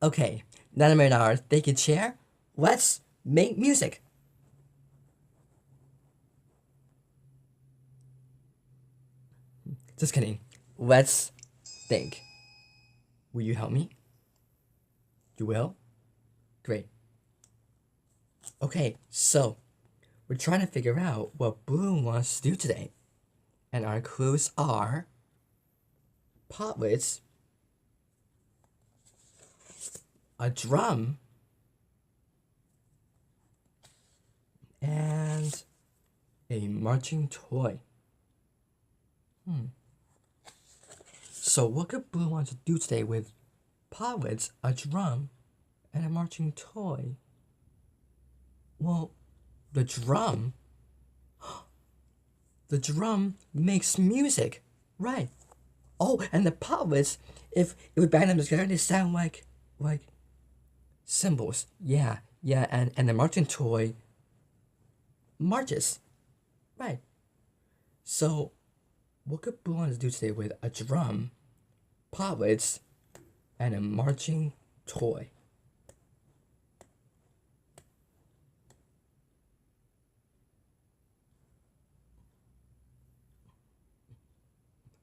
Okay, now that we're in our thinking chair, let's make music. Just kidding. Let's think. Will you help me? You will? Great. Okay, so we're trying to figure out what Bloom wants to do today. And our clues are potlets, a drum, and a marching toy. So what could Blue want to do today with potlets, a drum, and a marching toy? Well, the drum makes music, right? Oh, and the potlets, if it would bang them together, they sound like cymbals. Yeah, and the marching toy marches, right? So, what could Blue want to do today with a drum, potlets, and a marching toy?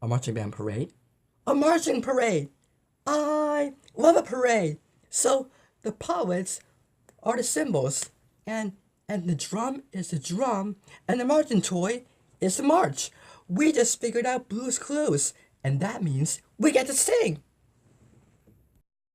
A marching band parade? A marching parade! I love a parade! So, the potlets are the cymbals, and the drum is the drum, and the marching toy is the march. We just figured out Blue's clues, and that means we get to sing!